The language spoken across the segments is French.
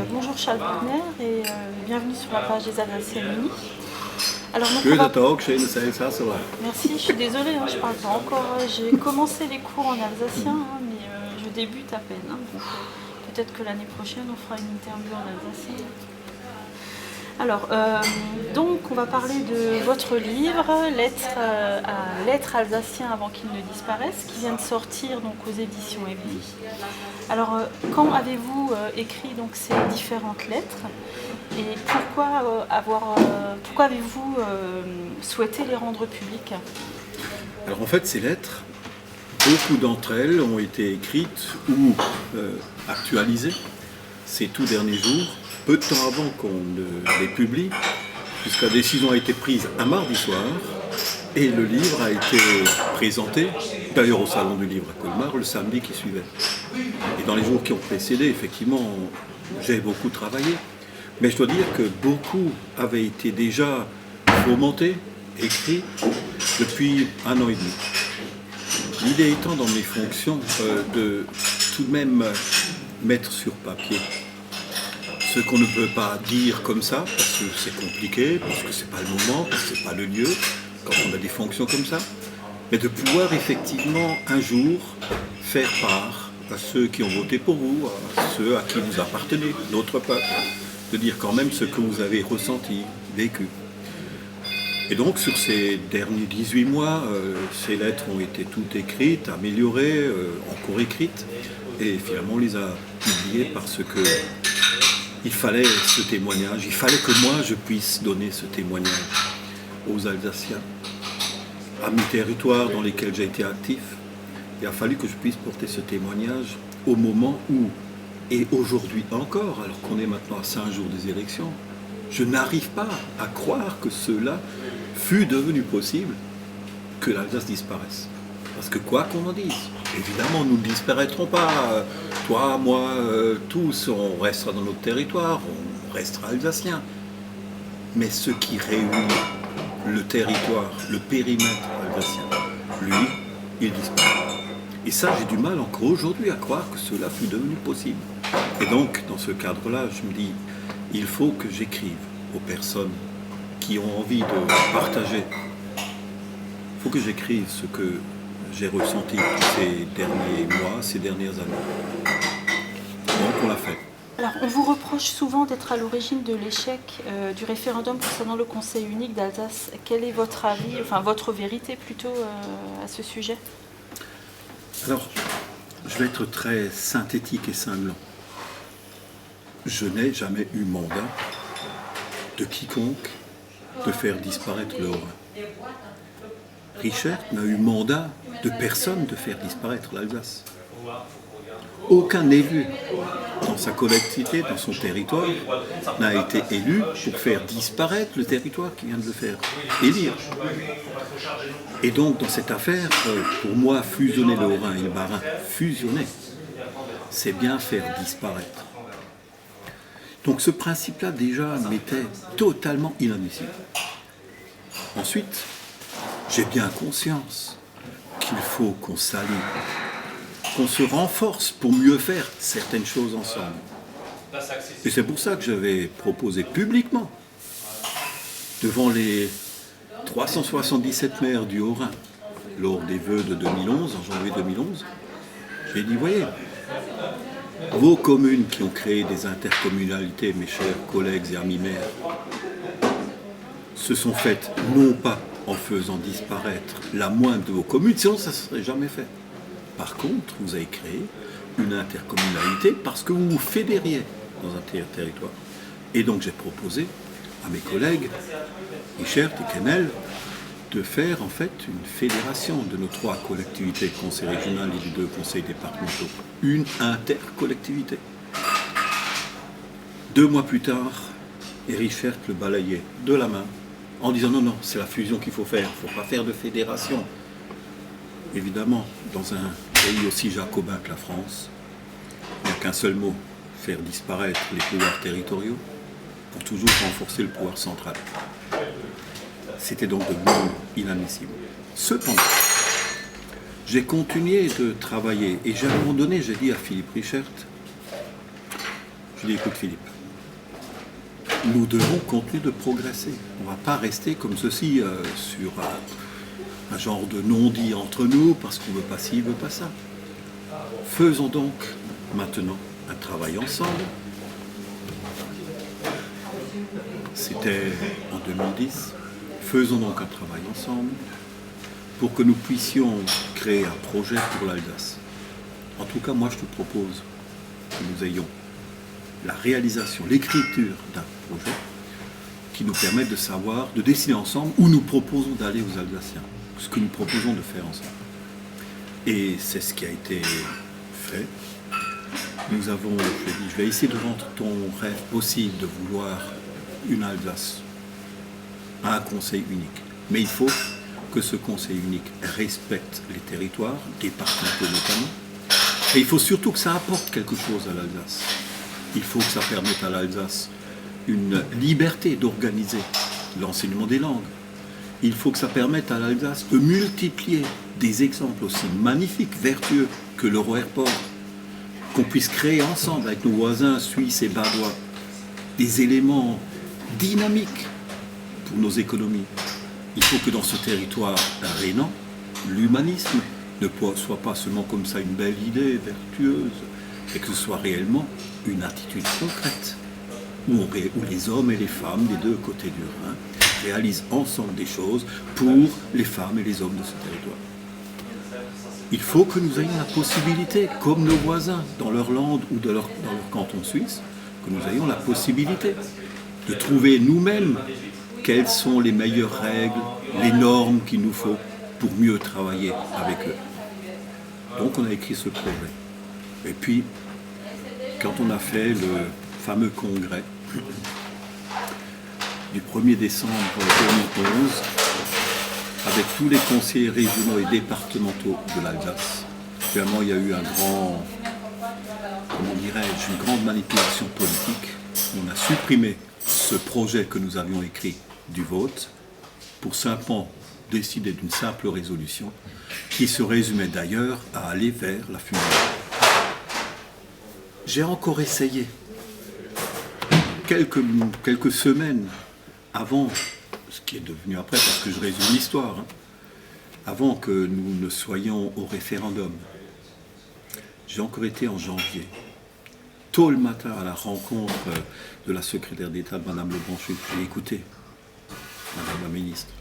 Bonjour Charles Wagner et bienvenue sur la page des Alsaciens Unis. Alors, donc, Goede Tag, schön dass ihr Elsass seid. Merci, je suis désolée, je parle pas encore. J'ai commencé les cours en alsacien, mais je débute à peine. Donc, peut-être que l'année prochaine on fera une interview en alsacien. Alors, donc on va parler de votre livre, Lettres alsaciens avant qu'ils ne disparaissent, qui vient de sortir donc aux éditions Evely. Alors, quand avez-vous écrit donc ces différentes lettres et pourquoi avez-vous souhaité les rendre publiques? Alors en fait, ces lettres, beaucoup d'entre elles ont été écrites ou actualisées ces tout derniers jours, peu de temps avant qu'on ne les publie, puisque la décision a été prise un mardi soir et le livre a été présenté, d'ailleurs au Salon du Livre à Colmar, le samedi qui suivait. Et dans les jours qui ont précédé, effectivement, j'ai beaucoup travaillé. Mais je dois dire que beaucoup avaient été déjà fomentés, écrits, depuis 1 an et demi. L'idée étant dans mes fonctions de tout de même mettre sur papier ce qu'on ne peut pas dire comme ça, parce que c'est compliqué, parce que c'est pas le moment, parce que c'est pas le lieu, quand on a des fonctions comme ça, mais de pouvoir effectivement un jour faire part à ceux qui ont voté pour vous, à ceux à qui vous appartenez, notre peuple, de dire quand même ce que vous avez ressenti, vécu. Et donc sur ces derniers 18 mois, ces lettres ont été toutes écrites, améliorées, encore écrites, et finalement on les a publiées parce que il fallait ce témoignage, il fallait que moi je puisse donner ce témoignage aux Alsaciens, à mes territoires dans lesquels j'ai été actif. Il a fallu que je puisse porter ce témoignage au moment où, et aujourd'hui encore, alors qu'on est maintenant à 5 jours des élections, je n'arrive pas à croire que cela fût devenu possible, que l'Alsace disparaisse. Parce que quoi qu'on en dise, évidemment nous ne disparaîtrons pas, toi, moi, tous, on restera dans notre territoire, on restera alsacien. Mais ce qui réunit le territoire, le périmètre alsacien, lui, il disparaît. Et ça, j'ai du mal encore aujourd'hui à croire que cela fût devenu possible. Et donc, dans ce cadre-là, je me dis, il faut que j'écrive aux personnes qui ont envie de partager. Il faut que j'écrive ce que j'ai ressenti ces derniers mois, ces dernières années. Donc on l'a fait. Alors, on vous reproche souvent d'être à l'origine de l'échec du référendum concernant le Conseil unique d'Alsace. Quel est votre avis, enfin votre vérité plutôt, à ce sujet? Alors, je vais être très synthétique et cinglant. Je n'ai jamais eu mandat de quiconque de faire disparaître le Haut-Rhin. Richert n'a eu mandat de personne de faire disparaître l'Alsace. Aucun élu dans sa collectivité, dans son territoire, n'a été élu pour faire disparaître le territoire qui vient de le faire élire. Et donc, dans cette affaire, pour moi, fusionner le Haut-Rhin et le Bas-Rhin, fusionner, c'est bien faire disparaître. Donc ce principe-là, déjà, m'était totalement inadmissible. Ensuite, j'ai bien conscience qu'il faut qu'on s'allie, qu'on se renforce pour mieux faire certaines choses ensemble. Et c'est pour ça que j'avais proposé publiquement, devant les 377 maires du Haut-Rhin, lors des vœux de 2011, en janvier 2011, j'ai dit, voyez, vos communes qui ont créé des intercommunalités, mes chers collègues et amis maires, se sont faites non pas en faisant disparaître la moindre de vos communes, sinon ça ne serait jamais fait. Par contre, vous avez créé une intercommunalité parce que vous vous fédériez dans un territoire. Et donc j'ai proposé à mes collègues, Richert et Kennel, de faire en fait une fédération de nos 3 collectivités, conseil régional et les 2 conseils départementaux. Une intercollectivité. 2 mois plus tard, Richert le balayait de la main en disant non, c'est la fusion qu'il faut faire, il ne faut pas faire de fédération. Évidemment, dans un pays aussi jacobin que la France, il n'y a qu'un seul mot, faire disparaître les pouvoirs territoriaux pour toujours renforcer le pouvoir central. C'était donc devenu inadmissible. Cependant, j'ai continué de travailler et à un moment donné, j'ai dit à Philippe Richert, Je dis, écoute Philippe, nous devons continuer de progresser. On ne va pas rester comme ceci sur un genre de non-dit entre nous parce qu'on ne veut pas ci, veut pas ça. Faisons donc maintenant un travail ensemble. C'était en 2010. Faisons donc un travail ensemble pour que nous puissions créer un projet pour l'Alsace. En tout cas, moi je te propose que nous ayons la réalisation, l'écriture d'un projet qui nous permette de savoir, de décider ensemble où nous proposons d'aller aux Alsaciens, ce que nous proposons de faire ensemble. Et c'est ce qui a été fait. Nous avons, je vais essayer de rendre ton rêve possible de vouloir une Alsace, un conseil unique. Mais il faut que ce conseil unique respecte les territoires, départementaux notamment. Et il faut surtout que ça apporte quelque chose à l'Alsace. Il faut que ça permette à l'Alsace une liberté d'organiser l'enseignement des langues. Il faut que ça permette à l'Alsace de multiplier des exemples aussi magnifiques, vertueux que l'Euro-Airport, qu'on puisse créer ensemble avec nos voisins suisses et badois des éléments dynamiques pour nos économies. Il faut que dans ce territoire rhénan, l'humanisme ne soit pas seulement comme ça une belle idée vertueuse, et que ce soit réellement une attitude concrète, où les hommes et les femmes des deux côtés du Rhin réalisent ensemble des choses pour les femmes et les hommes de ce territoire. Il faut que nous ayons la possibilité, comme nos voisins dans leur land ou dans leur canton suisse, que nous ayons la possibilité de trouver nous-mêmes quelles sont les meilleures règles, les normes qu'il nous faut pour mieux travailler avec eux. Donc on a écrit ce projet. Et puis, quand on a fait le fameux congrès du 1er décembre 2011, avec tous les conseillers régionaux et départementaux de l'Alsace, finalement il y a eu une grande manipulation politique. On a supprimé ce projet que nous avions écrit du vote pour simplement décider d'une simple résolution qui se résumait d'ailleurs à aller vers la fusion. J'ai encore essayé, quelques semaines avant, ce qui est devenu après, parce que je résume l'histoire, avant que nous ne soyons au référendum. J'ai encore été en janvier, tôt le matin à la rencontre de la secrétaire d'État de Mme Lebranchu. J'ai écouté, Madame la ministre,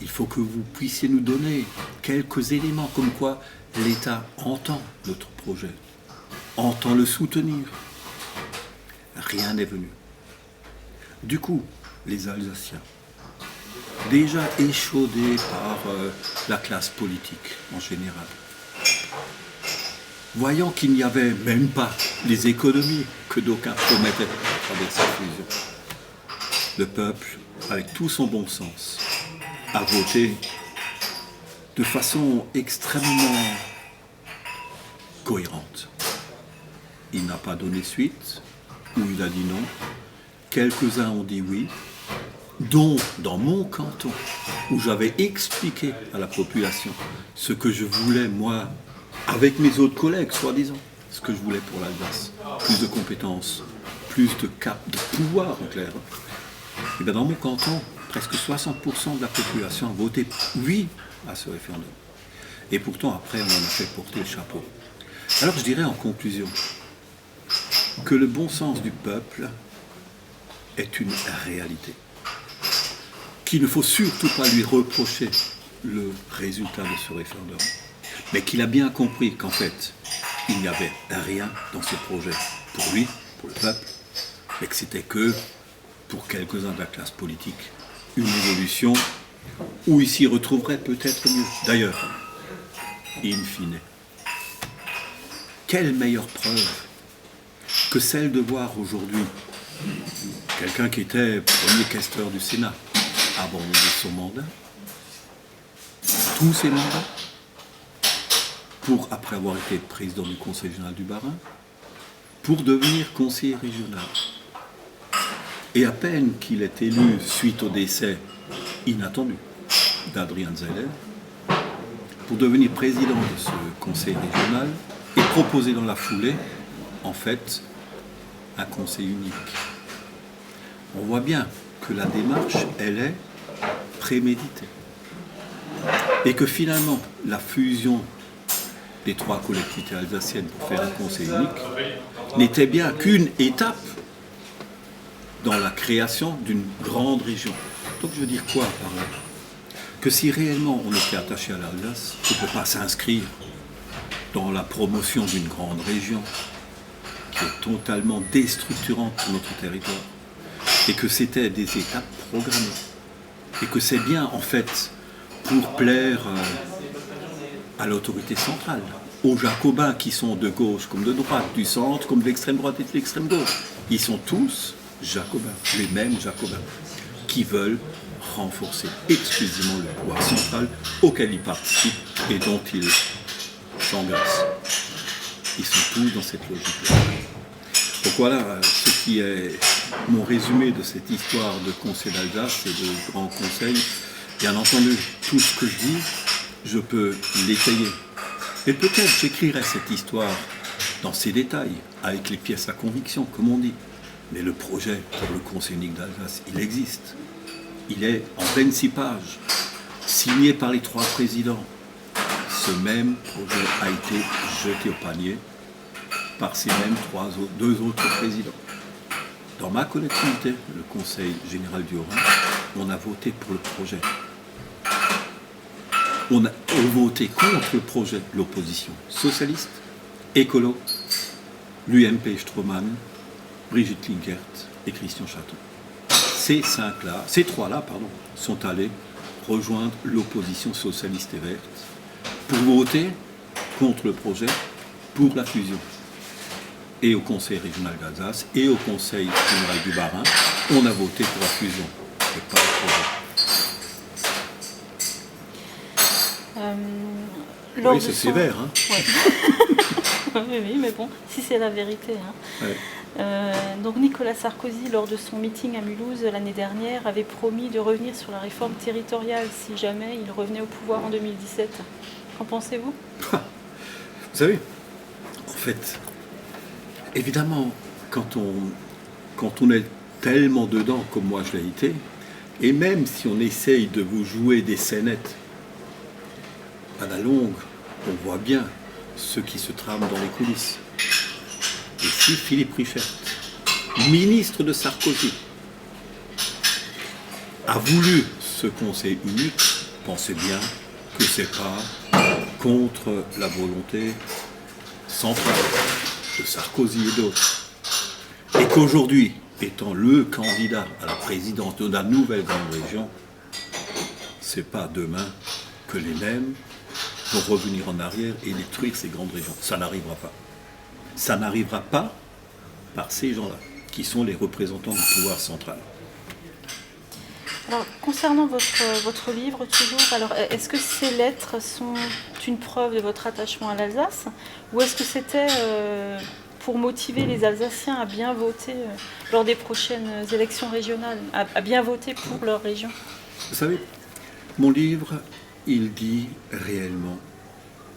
il faut que vous puissiez nous donner quelques éléments comme quoi l'État entend notre projet, entend le soutenir. Rien n'est venu. Du coup, les Alsaciens, déjà échaudés par la classe politique en général, voyant qu'il n'y avait même pas les économies que d'aucuns promettaient à travers cette fusion, le peuple, avec tout son bon sens, a voté de façon extrêmement cohérente. Il n'a pas donné suite, ou il a dit non. Quelques-uns ont dit oui, dont dans mon canton, où j'avais expliqué à la population ce que je voulais, moi, avec mes autres collègues, soi-disant, ce que je voulais pour l'Alsace. Plus de compétences, plus de cap, de pouvoir, en clair. Et bien dans mon canton, presque 60% de la population a voté oui à ce référendum. Et pourtant, après, on en a fait porter le chapeau. Alors, je dirais en conclusion que le bon sens du peuple est une réalité, qu'il ne faut surtout pas lui reprocher le résultat de ce référendum, mais qu'il a bien compris qu'en fait, il n'y avait rien dans ce projet pour lui, pour le peuple, et que c'était que, pour quelques-uns de la classe politique, une évolution où il s'y retrouverait peut-être mieux. D'ailleurs, in fine, quelle meilleure preuve que celle de voir aujourd'hui quelqu'un qui était premier questeur du Sénat abandonner son mandat, tous ses mandats, pour, après avoir été président du Conseil général du Bas-Rhin, pour devenir conseiller régional. Et à peine qu'il est élu suite au décès inattendu d'Adrian Zeller, pour devenir président de ce conseil régional et proposer dans la foulée, en fait, un conseil unique. On voit bien que la démarche, elle est préméditée. Et que finalement, la fusion des 3 collectivités alsaciennes pour faire un conseil unique n'était bien qu'une étape dans la création d'une grande région. Donc je veux dire quoi par là? Que si réellement on était attaché à l'Alsace, on ne peut pas s'inscrire dans la promotion d'une grande région qui est totalement déstructurante pour notre territoire. Et que c'était des étapes programmées. Et que c'est bien en fait pour plaire à l'autorité centrale, aux Jacobins qui sont de gauche comme de droite, du centre comme de l'extrême droite et de l'extrême gauche. Ils sont tous Jacobins, les mêmes Jacobins, qui veulent renforcer exclusivement le pouvoir central auquel ils participent et dont ils s'engraissent. Ils sont tous dans cette logique-là. Donc voilà ce qui est mon résumé de cette histoire de Conseil d'Alsace et de Grand Conseil. Bien entendu, tout ce que je dis, je peux l'étayer. Et peut-être j'écrirai cette histoire dans ses détails, avec les pièces à conviction, comme on dit. Mais le projet pour le Conseil unique d'Alsace, il existe. Il est en 26 pages, signé par les 3 présidents. Ce même projet a été jeté au panier par ces mêmes 2 autres présidents. Dans ma collectivité, le Conseil général du Haut-Rhin, on a voté pour le projet. On a voté contre le projet de l'opposition socialiste, écolo, l'UMP Stroman, Brigitte Linkert et Christian Chateau. Ces 3-là, sont allés rejoindre l'opposition socialiste et verte pour voter contre le projet pour la fusion. Et au Conseil régional d'Alsace et au Conseil général du Bas-Rhin, on a voté pour la fusion et pas le projet. Oui, c'est sévère. Hein. Ouais. oui, mais bon, si c'est la vérité. Hein. Ouais. Donc Nicolas Sarkozy, lors de son meeting à Mulhouse l'année dernière, avait promis de revenir sur la réforme territoriale si jamais il revenait au pouvoir en 2017. Qu'en pensez-vous? Vous savez, en fait, évidemment, quand on est tellement dedans comme moi je l'ai été, et même si on essaye de vous jouer des scénettes, à la longue, on voit bien ce qui se trame dans les coulisses. Et si Philippe Richert, ministre de Sarkozy, a voulu ce conseil unique, pensez bien que c'est pas contre la volonté centrale de Sarkozy et d'autres. Et qu'aujourd'hui, étant le candidat à la présidence de la nouvelle grande région, c'est pas demain que les mêmes vont revenir en arrière et détruire ces grandes régions. Ça n'arrivera pas. Ça n'arrivera pas par ces gens-là, qui sont les représentants du pouvoir central. Alors, concernant votre livre, toujours, alors, est-ce que ces lettres sont une preuve de votre attachement à l'Alsace, ou est-ce que c'était pour motiver les Alsaciens à bien voter lors des prochaines élections régionales, à bien voter pour leur région? Vous savez, mon livre, il dit réellement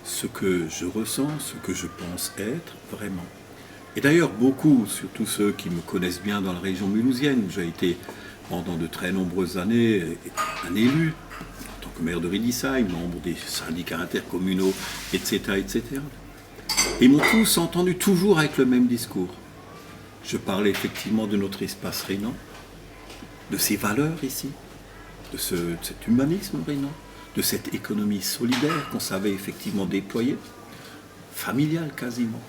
ce que je ressens, ce que je pense être vraiment. Et d'ailleurs, beaucoup, surtout ceux qui me connaissent bien dans la région mulhousienne, où j'ai été pendant de très nombreuses années un élu, en tant que maire de Riedisheim, membre des syndicats intercommunaux, etc., etc. Ils m'ont tous entendu toujours avec le même discours. Je parlais effectivement de notre espace rhénan, de ses valeurs ici, de cet humanisme rhénan, de cette économie solidaire qu'on savait effectivement déployer, familiale quasiment.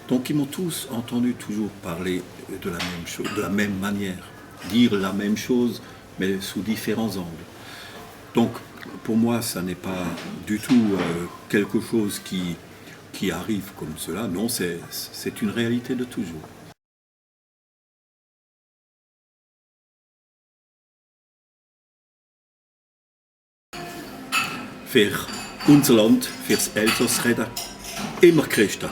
Donc ils m'ont tous entendu toujours parler de la même chose, de la même manière, dire la même chose, mais sous différents angles. Donc pour moi, ça n'est pas du tout quelque chose qui arrive comme cela, non, c'est une réalité de toujours. Für unser Land, fürs Elsass reden, immer Christen.